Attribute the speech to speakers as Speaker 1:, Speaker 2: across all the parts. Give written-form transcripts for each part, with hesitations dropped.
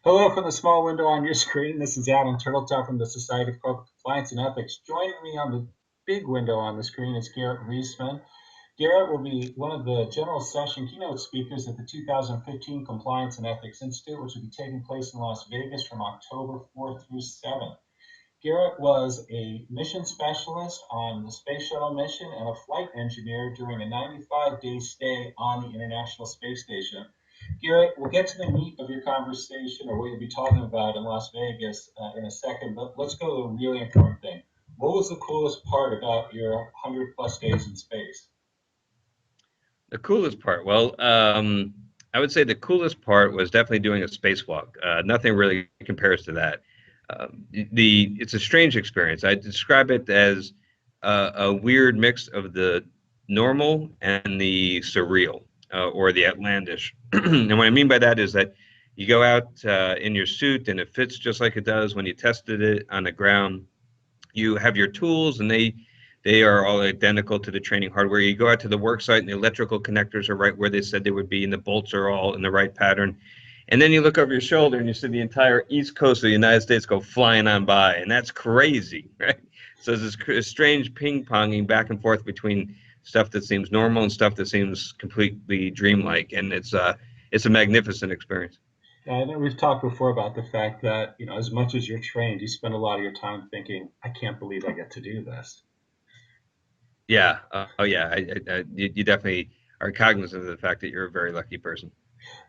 Speaker 1: Hello from the small window on your screen. This is Adam Turtletop from the Society of Corporate Compliance and Ethics. Joining me on the big window on the screen is Garrett Reisman. Garrett will be one of the general session keynote speakers at the 2015 Compliance and Ethics Institute, which will be taking place in Las Vegas from October 4th through 7th. Garrett was a mission specialist on the space shuttle mission and a flight engineer during a 95-day stay on the International Space Station. Garrett, we'll get to the meat of your conversation or what you'll be talking about in Las Vegas in a second, but let's go to the really important thing. What was the coolest part about your 100 plus days in space?
Speaker 2: The coolest part, I would say the coolest part was definitely doing a spacewalk. Nothing really compares to that. It's a strange experience. I describe it as a weird mix of the normal and the surreal, or the outlandish. And what I mean by that is that you go out in your suit and it fits just like it does when you tested it on the ground. You have your tools and they are all identical to the training hardware. You go out to the work site and the electrical connectors are right where they said they would be, and the bolts are all in the right pattern. And then you look over your shoulder and you see the entire east coast of the United States go flying on by, and that's crazy, right? So there's this strange ping-ponging back and forth between stuff that seems normal and stuff that seems completely dreamlike, and it's a magnificent experience.
Speaker 1: Yeah, I know we've talked before about the fact that, as much as you're trained, you spend a lot of your time thinking, I can't believe I get to do this.
Speaker 2: Yeah. Oh, yeah. You definitely are cognizant of the fact that you're a very lucky person.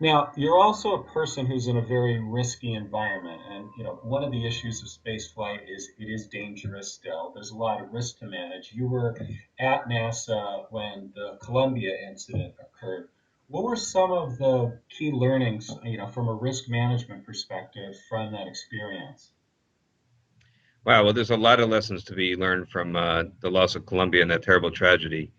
Speaker 1: Now, you're also a person who's in a very risky environment. And, one of the issues of space flight is it is dangerous still. There's a lot of risk to manage. You were at NASA when the Columbia incident occurred. What were some of the key learnings, from a risk management perspective from that experience?
Speaker 2: Wow. Well, there's a lot of lessons to be learned from the loss of Columbia and that terrible tragedy.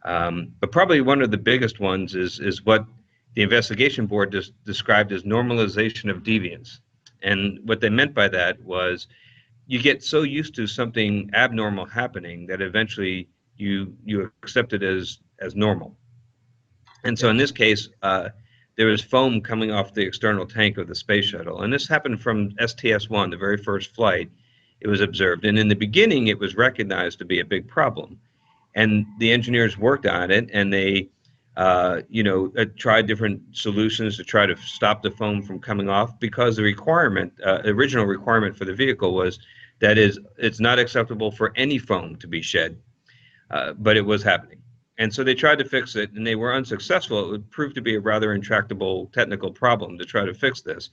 Speaker 2: But probably one of the biggest ones is what the investigation board described as normalization of deviance. And what they meant by that was you get so used to something abnormal happening that eventually you accept it as normal. And so
Speaker 1: Yeah.
Speaker 2: in this case, there was foam coming off the external tank of the space shuttle. And this happened from STS-1, the very first flight. It was observed. And in the beginning, it was recognized to be a big problem. And the engineers worked on it, and they, tried different solutions to try to stop the foam from coming off, because the original requirement for the vehicle was that it's not acceptable for any foam to be shed, but it was happening. And so they tried to fix it, and they were unsuccessful. It would prove to be a rather intractable technical problem to try to fix this.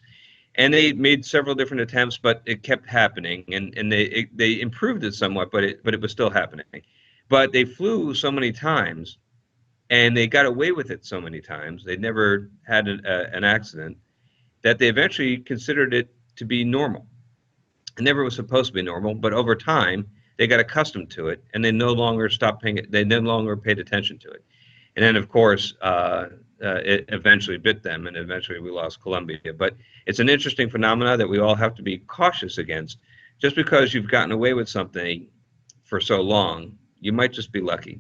Speaker 2: And they made several different attempts, but it kept happening. And they improved it somewhat, but it was still happening. But they flew so many times, and they got away with it so many times. They never had an accident, that they eventually considered it to be normal. It never was supposed to be normal, but over time they got accustomed to it, and they no longer stopped paying it. They no longer paid attention to it. And then, of course, it eventually bit them, and eventually we lost Columbia. But it's an interesting phenomenon that we all have to be cautious against. Just because you've gotten away with something for so long, you might just be lucky.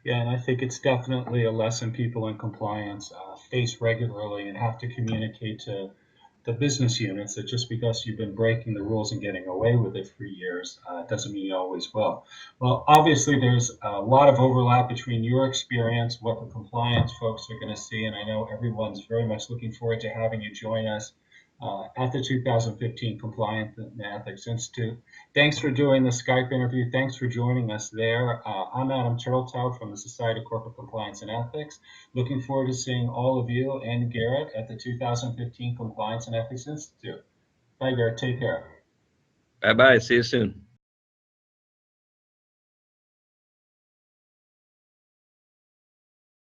Speaker 1: Yeah, and I think it's definitely a lesson people in compliance face regularly and have to communicate to the business units that just because you've been breaking the rules and getting away with it for years doesn't mean you always will. Well, obviously, there's a lot of overlap between your experience, what the compliance folks are going to see, and I know everyone's very much looking forward to having you join us at the 2015 Compliance and Ethics Institute. Thanks for doing the Skype interview. Thanks for joining us there. I'm Adam Turtletaub from the Society of Corporate Compliance and Ethics. Looking forward to seeing all of you and Garrett at the 2015 Compliance and Ethics Institute. Bye, Garrett. Take care.
Speaker 2: Bye bye. See you soon.